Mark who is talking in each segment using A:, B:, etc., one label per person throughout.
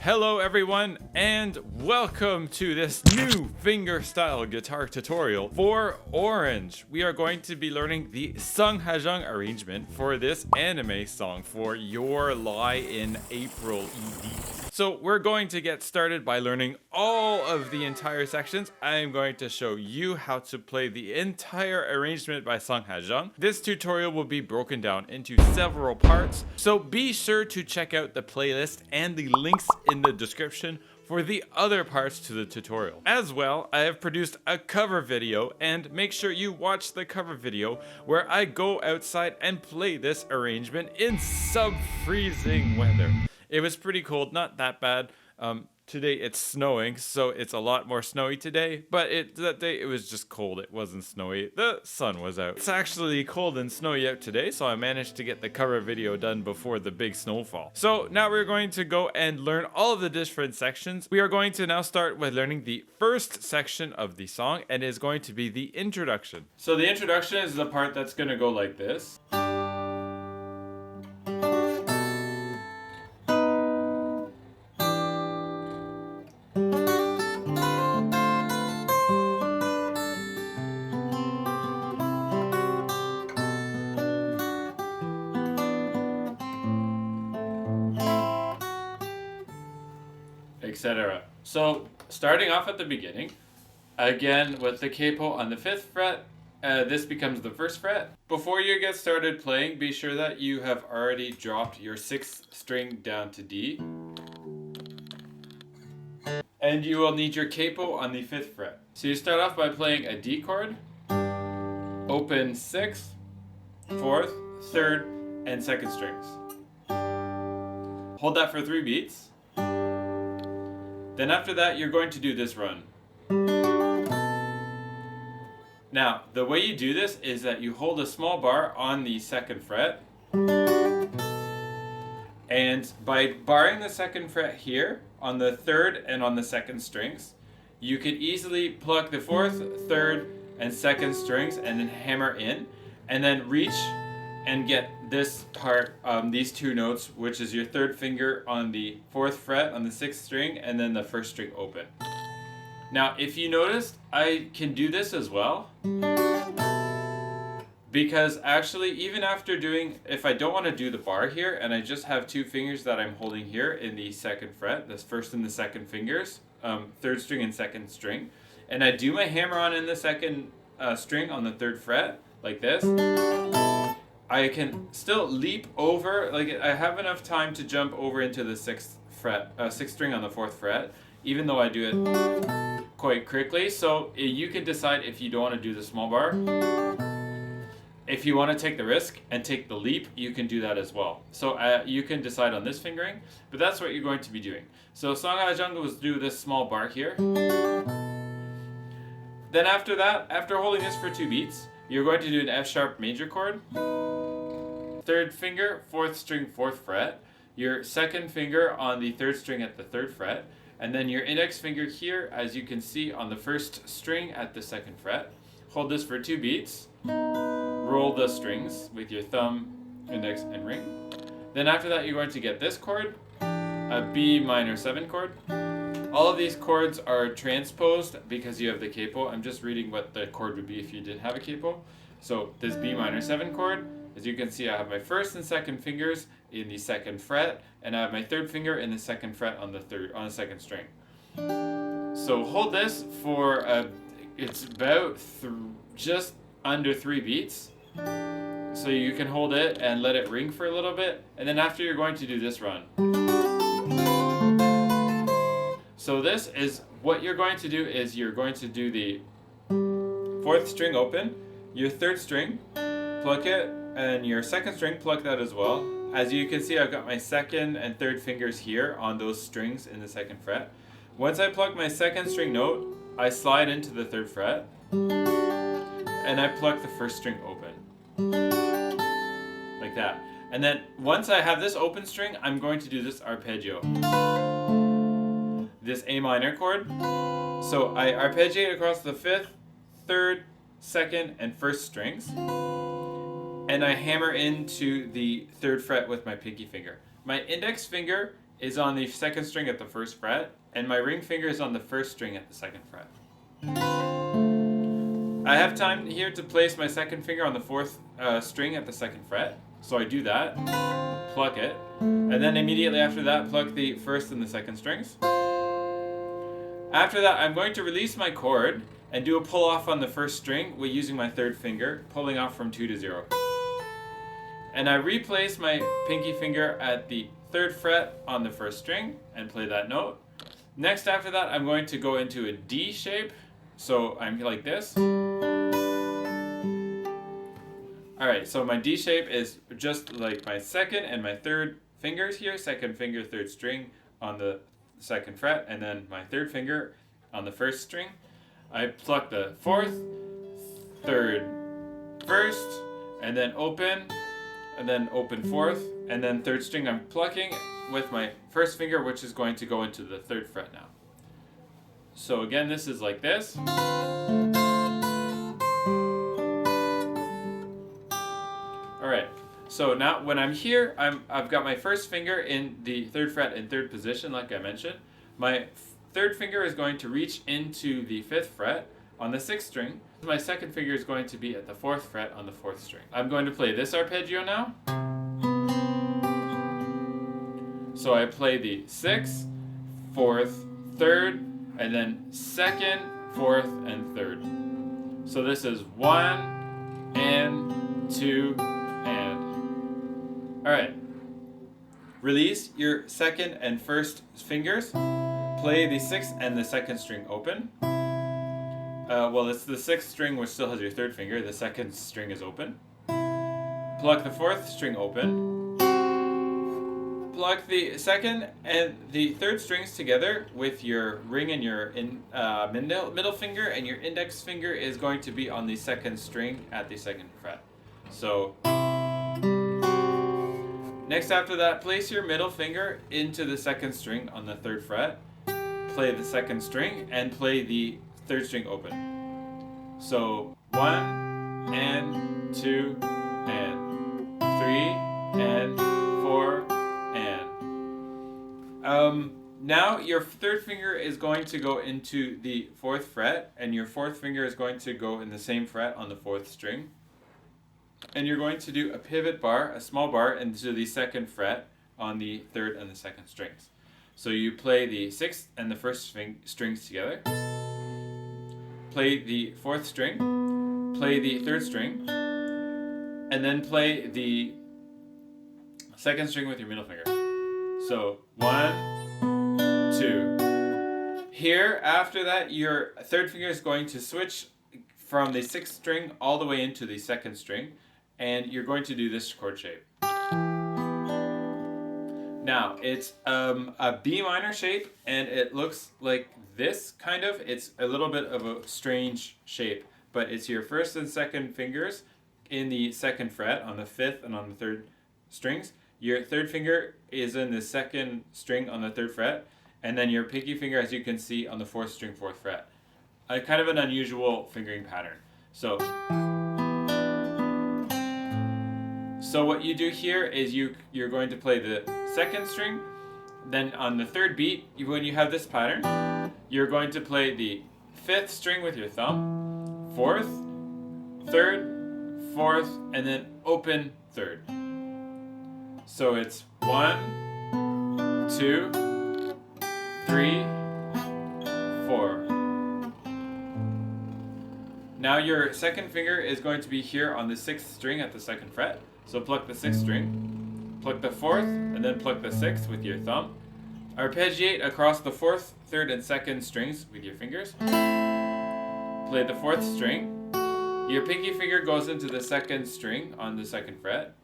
A: Hello everyone and welcome to this new fingerstyle guitar tutorial for Orange. We are going to be learning the Sungha Jung arrangement for this anime song for Your Lie in April ED. So we're going to get started by learning all of the entire sections. I am going to show you how to play the entire arrangement by Sungha Jung. This tutorial will be broken down into several parts, so be sure to check out the playlist and the links in the description for the other parts to the tutorial. As well, I have produced a cover video, and make sure you watch the cover video where I go outside and play this arrangement in sub-freezing weather. It was pretty cold, not that bad. Today it's snowing, so it's a lot more snowy today, but that day it was just cold. It wasn't snowy. The sun was out. It's actually cold and snowy out today, so I managed to get the cover video done before the big snowfall. So now we're going to go and learn all of the different sections. We are going to now start with learning the first section of the song, and it is going to be the introduction. So the introduction is the part that's going to go like this. Etc. So starting off at the beginning, again with the capo on the 5th fret, this becomes the 1st fret. Before you get started playing, be sure that you have already dropped your 6th string down to D. And you will need your capo on the 5th fret. So you start off by playing a D chord, open 6th, 4th, 3rd, and 2nd strings. Hold that for 3 beats. Then after that, you're going to do this run. Now, the way you do this is that you hold a small bar on the 2nd fret. And by barring the 2nd fret here, on the 3rd and on the 2nd strings, you could easily pluck the 4th, 3rd, and 2nd strings and then hammer in, and then reach and get this part, these 2 notes, which is your 3rd finger on the 4th fret on the 6th string, and then the 1st string open. Now, if you noticed, I can do this as well, because actually, even after doing, if I don't want to do the bar here, and I just have 2 fingers that I'm holding here in the 2nd fret, the 1st and the 2nd fingers, 3rd string and 2nd string, and I do my hammer on in the 2nd string on the 3rd fret, like this, I can still leap over, like I have enough time to jump over into the 6th fret, 6th string on the 4th fret, even though I do it quite quickly. So you can decide if you don't want to do the small bar. If you want to take the risk and take the leap, you can do that as well. So you can decide on this fingering, but that's what you're going to be doing. So Sungha Jung will do this small bar here. Then after that, after holding this for 2 beats, you're going to do an F sharp major chord. 3rd finger, 4th string, 4th fret, your 2nd finger on the 3rd string at the 3rd fret, and then your index finger here, as you can see, on the 1st string at the 2nd fret. Hold this for 2 beats, roll the strings with your thumb, index, and ring. Then after that, you're going to get this chord, a B minor 7 chord. All of these chords are transposed because you have the capo. I'm just reading what the chord would be if you didn't have a capo. So this B minor 7 chord, as you can see, I have my 1st and 2nd fingers in the 2nd fret, and I have my 3rd finger in the 2nd fret on the 2nd string. So hold this for it's about just under 3 beats. So you can hold it and let it ring for a little bit, and then after you're going to do this run. So this is what you're going to do is you're going to do the 4th string open, your 3rd string, pluck it, and your 2nd string, pluck that as well. As you can see, I've got my 2nd and 3rd fingers here on those strings in the 2nd fret. Once I pluck my 2nd string note, I slide into the 3rd fret, and I pluck the 1st string open. Like that. And then once I have this open string, I'm going to do this arpeggio. This A minor chord. So I arpeggiate across the 5th, 3rd, 2nd, and 1st strings. And I hammer into the 3rd fret with my pinky finger. My index finger is on the second string at the first fret, and my ring finger is on the first string at the second fret. I have time here to place my second finger on the fourth string at the second fret, so I do that, pluck it, and then immediately after that pluck the first and the second strings. After that, I'm going to release my chord and do a pull off on the first string with using my third finger, pulling off from 2 to 0. And I replace my pinky finger at the third fret on the first string and play that note. Next after that, I'm going to go into a D shape. So I'm like this. Alright, so my D shape is just like my second and my third fingers here. Second finger, third string on the second fret, and then my third finger on the first string. I pluck the fourth, third, first, and then open fourth, and then third string I'm plucking with my first finger, which is going to go into the third fret now. So again, this is like this. Alright, so now when I'm here, I've got my first finger in the third fret in third position, like I mentioned. My third finger is going to reach into the fifth fret on the sixth string. My second finger is going to be at the fourth fret on the fourth string. I'm going to play this arpeggio now. So I play the sixth, fourth, third, and then second, fourth, and third. So this is 1 and 2 and. Alright. Release your second and first fingers. Play the sixth and the second string open. Well, it's the sixth string which still has your third finger. The second string is open. Pluck the fourth string open. Pluck the second and the third strings together with your ring and your middle finger, and your index finger is going to be on the second string at the second fret. So next after that, place your middle finger into the second string on the third fret. Play the second string and play the third string open. So 1 and 2 and 3 and 4 and. Now your third finger is going to go into the fourth fret, and your fourth finger is going to go in the same fret on the fourth string. And you're going to do a pivot bar, a small bar, into the second fret on the third and the second strings. So you play the sixth and the first strings together. Play the fourth string, play the third string, and then play the second string with your middle finger. So 1, 2. Here, after that, your third finger is going to switch from the sixth string all the way into the second string, and you're going to do this chord shape. Now, it's a B minor shape, and it looks like this, kind of. It's a little bit of a strange shape, but it's your first and second fingers in the second fret on the fifth and on the third strings. Your third finger is in the second string on the third fret, and then your pinky finger, as you can see, on the fourth string, fourth fret. Kind of an unusual fingering pattern. So what you do here is you're going to play the second string, then on the third beat, when you have this pattern, you're going to play the fifth string with your thumb, fourth, third, fourth, and then open third. So it's 1, 2, 3, 4. Now your second finger is going to be here on the sixth string at the second fret. So pluck the sixth string, pluck the fourth, and then pluck the sixth with your thumb. Arpeggiate across the fourth, third, and second strings with your fingers. Play the fourth string. Your pinky finger goes into the second string on the second fret.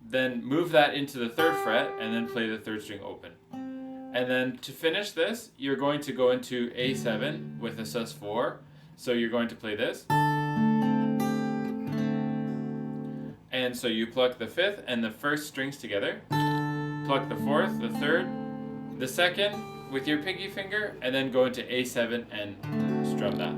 A: Then move that into the third fret, and then play the third string open. And then to finish this, you're going to go into A7 with a sus4. So you're going to play this. And so you pluck the fifth and the first strings together, pluck the fourth, the third, the second with your pinky finger, and then go into A7 and strum that.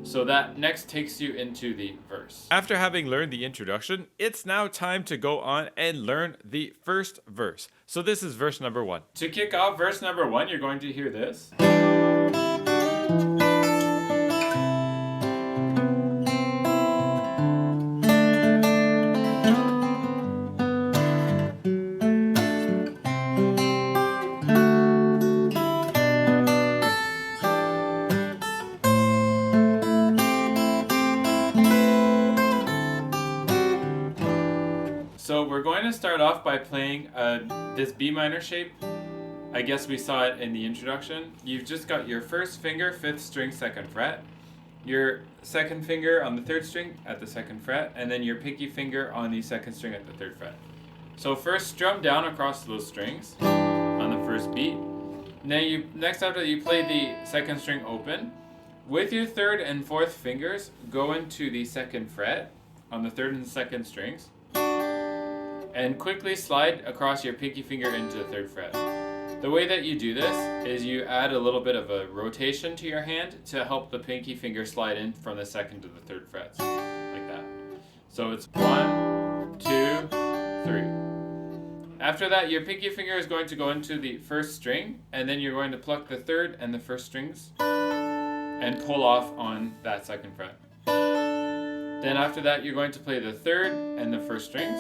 A: So that next takes you into the verse. After having learned the introduction, it's now time to go on and learn the first verse. So this is verse number 1. To kick off verse number 1, you're going to hear this. So we're going to start off by playing this B minor shape. I guess we saw it in the introduction. You've just got your first finger, 5th string, 2nd fret, your second finger on the 3rd string at the 2nd fret, and then your pinky finger on the 2nd string at the 3rd fret. So first strum down across those strings on the first beat. Now next after that you play the 2nd string open. With your 3rd and 4th fingers, go into the 2nd fret on the 3rd and 2nd strings, and quickly slide across your pinky finger into the 3rd fret. The way that you do this is you add a little bit of a rotation to your hand to help the pinky finger slide in from the 2nd to the 3rd frets, like that. So it's 1, 2, 3. After that, your pinky finger is going to go into the 1st string, and then you're going to pluck the 3rd and the 1st strings and pull off on that 2nd fret. Then after that, you're going to play the 3rd and the 1st strings.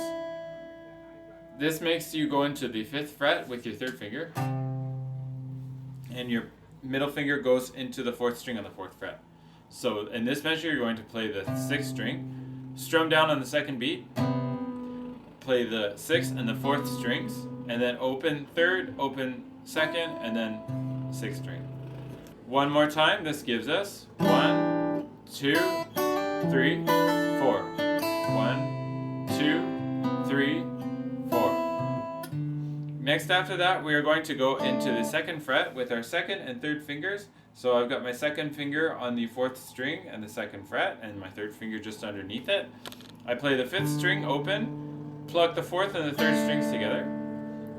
A: This makes you go into the 5th fret with your 3rd finger, and your middle finger goes into the 4th string on the 4th fret. So in this measure, you're going to play the 6th string, strum down on the 2nd beat, play the 6th and the 4th strings, and then open 3rd, open 2nd, and then 6th string. One more time, this gives us 1, 2, 3, 4. 1, 2, 3, 4. Next after that, we are going to go into the 2nd fret with our 2nd and 3rd fingers. So I've got my 2nd finger on the 4th string and the 2nd fret, and my 3rd finger just underneath it. I play the 5th string open, pluck the 4th and the 3rd strings together.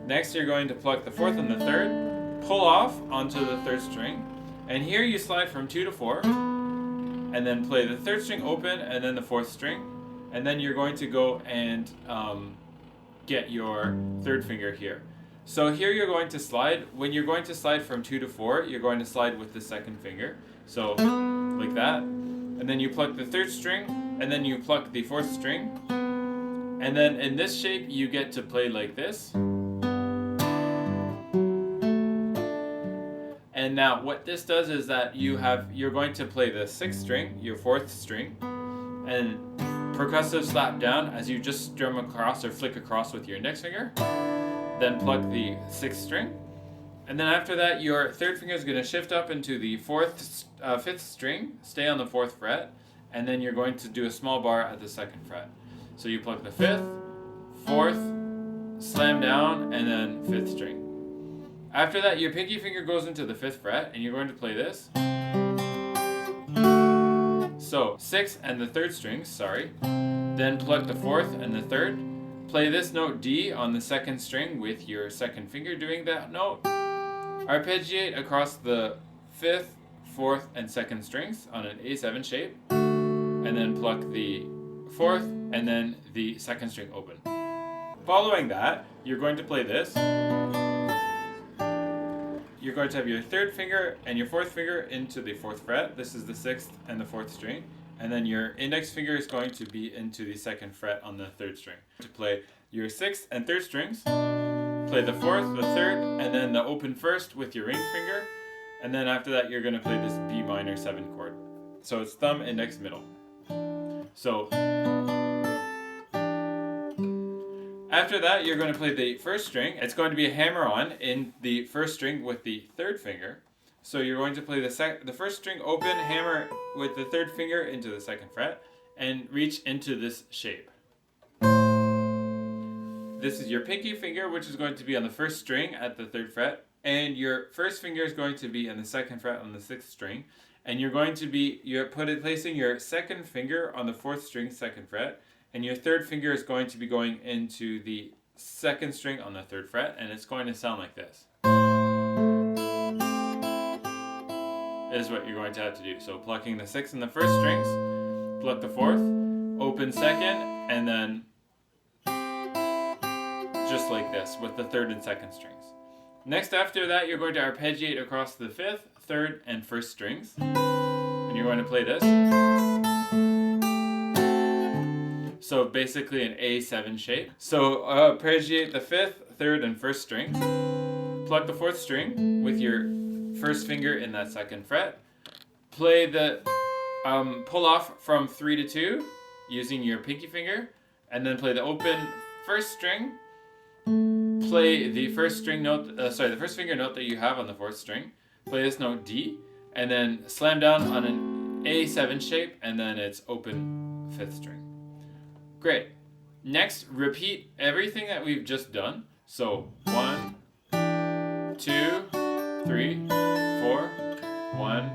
A: Next, you're going to pluck the 4th and the 3rd, pull off onto the 3rd string, and here you slide from 2 to 4, and then play the 3rd string open and then the 4th string, and then you're going to go and get your 3rd finger here. So here you're going to slide. When you're going to slide from 2 to 4, you're going to slide with the 2nd finger. So like that. And then you pluck the 3rd string, and then you pluck the 4th string. And then in this shape, you get to play like this. And now what this does is that you're going to play the 6th string, your 4th string, and percussive slap down as you just strum across or flick across with your index finger. Then pluck the 6th string, and then after that your 3rd finger is going to shift up into the 5th string, stay on the 4th fret, and then you're going to do a small bar at the 2nd fret. So you pluck the 5th, 4th, slam down, and then 5th string. After that, your pinky finger goes into the 5th fret, and you're going to play this. So 6th and the 3rd strings, sorry. Then pluck the 4th and the 3rd. Play this note D on the 2nd string with your 2nd finger doing that note. Arpeggiate across the 5th, 4th, and 2nd strings on an A7 shape. And then pluck the 4th and then the 2nd string open. Following that, you're going to play this. You're going to have your 3rd finger and your 4th finger into the 4th fret. This is the 6th and the 4th string. And then your index finger is going to be into the 2nd fret on the 3rd string. To play your 6th and 3rd strings, play the 4th, the 3rd, and then the open 1st with your ring finger. And then after that, you're going to play this B minor 7 chord. So it's thumb, index, middle. So after that, you're going to play the 1st string. It's going to be a hammer-on in the 1st string with the 3rd finger. So you're going to play the 1st string open, hammer with the 3rd finger into the 2nd fret, and reach into this shape. This is your pinky finger, which is going to be on the 1st string at the 3rd fret, and your 1st finger is going to be on the 2nd fret on the 6th string, and you're going to be placing your 2nd finger on the 4th string, 2nd fret, and your 3rd finger is going to be going into the 2nd string on the 3rd fret, and it's going to sound like this. is what you're going to have to do. So plucking the 6th and the 1st strings, pluck the 4th, open 2nd, and then just like this with the 3rd and 2nd strings. Next after that, you're going to arpeggiate across the 5th, 3rd, and 1st strings. And you're going to play this. So basically an A7 shape. So arpeggiate the 5th, 3rd, and 1st strings. Pluck the 4th string with your 1st finger in that 2nd fret. Play the pull off from 3 to 2 using your pinky finger. And then play the open 1st string. Play the first string note, the 1st finger note that you have on the 4th string. Play this note D, and then slam down on an A7 shape, and then it's open 5th string. Great. Next, repeat everything that we've just done. So 1, 2, 3, 4, 1,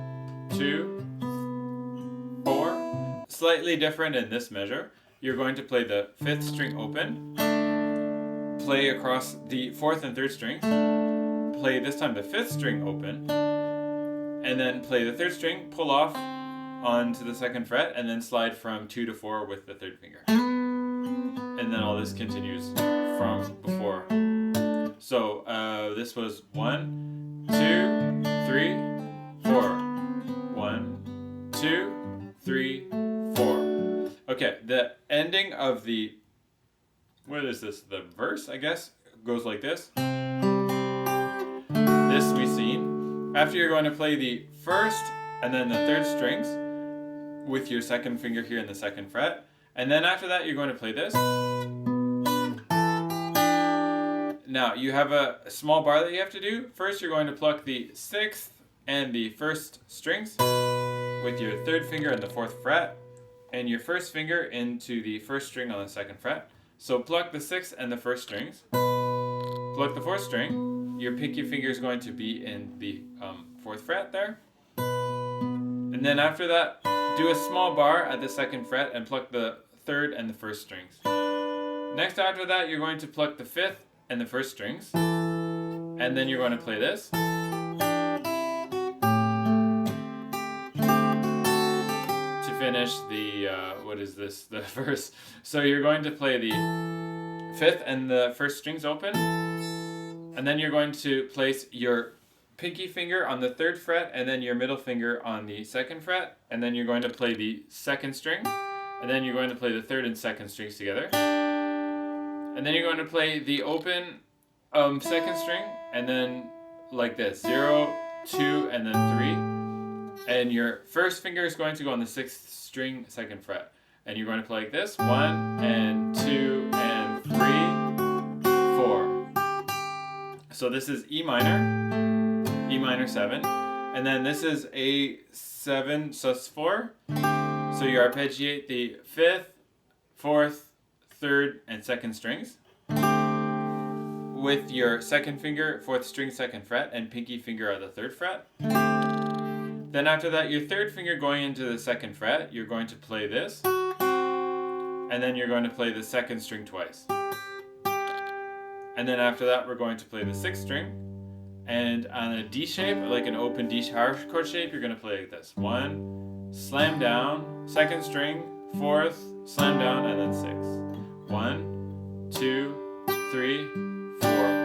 A: 2, 4. Slightly different in this measure. You're going to play the 5th string open. Play across the 4th and 3rd strings, play this time the 5th string open, and then play the 3rd string, pull off onto the 2nd fret, and then slide from 2 to 4 with the 3rd finger. And then all this continues from before. So this was 1, 2, 3, 4. 1, 2, 3, 4. Okay, the ending of the what is this? The verse, I guess, goes like this. This we've seen. After you're going to play the 1st and then the 3rd strings with your 2nd finger here in the 2nd fret. And then after that, you're going to play this. Now, you have a small bar that you have to do. First, you're going to pluck the 6th and the 1st strings with your 3rd finger and the 4th fret, and your 1st finger into the 1st string on the 2nd fret. So pluck the 6th and the 1st strings. Pluck the 4th string. Your pinky finger is going to be in the 4th fret there. And then after that, do a small bar at the 2nd fret and pluck the 3rd and the 1st strings. Next after that, you're going to pluck the 5th and the 1st strings. And then you're going to play this. Finish the the verse. So you're going to play the 5th and the 1st strings open, and then you're going to place your pinky finger on the 3rd fret and then your middle finger on the 2nd fret, and then you're going to play the 2nd string, and then you're going to play the 3rd and 2nd strings together, and then you're going to play the open 2nd string, and then like this, 0, 2, and then 3. And your 1st finger is going to go on the 6th string, 2nd fret. And you're going to play like this. 1, and 2, and 3, 4. So this is E minor 7. And then this is A7 sus4. So you arpeggiate the 5th, 4th, 3rd, and 2nd strings with your 2nd finger, 4th string, 2nd fret, and pinky finger at the 3rd fret. Then after that, your 3rd finger going into the 2nd fret, you're going to play this. And then you're going to play the 2nd string twice. And then after that, we're going to play the 6th string. And on a D shape, like an open D harp chord shape, you're going to play like this. 1, slam down, 2nd string, 4th, slam down, and then 6. 1, 2, 3, 4.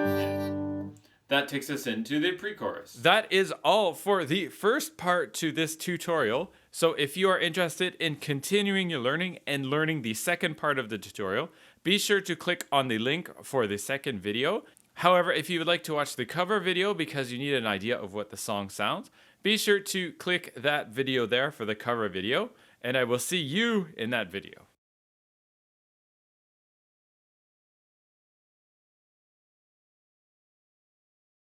A: That takes us into the pre-chorus. That is all for the first part to this tutorial. So if you are interested in continuing your learning and learning the second part of the tutorial, be sure to click on the link for the second video. However, if you would like to watch the cover video because you need an idea of what the song sounds, be sure to click that video there for the cover video, and I will see you in that video.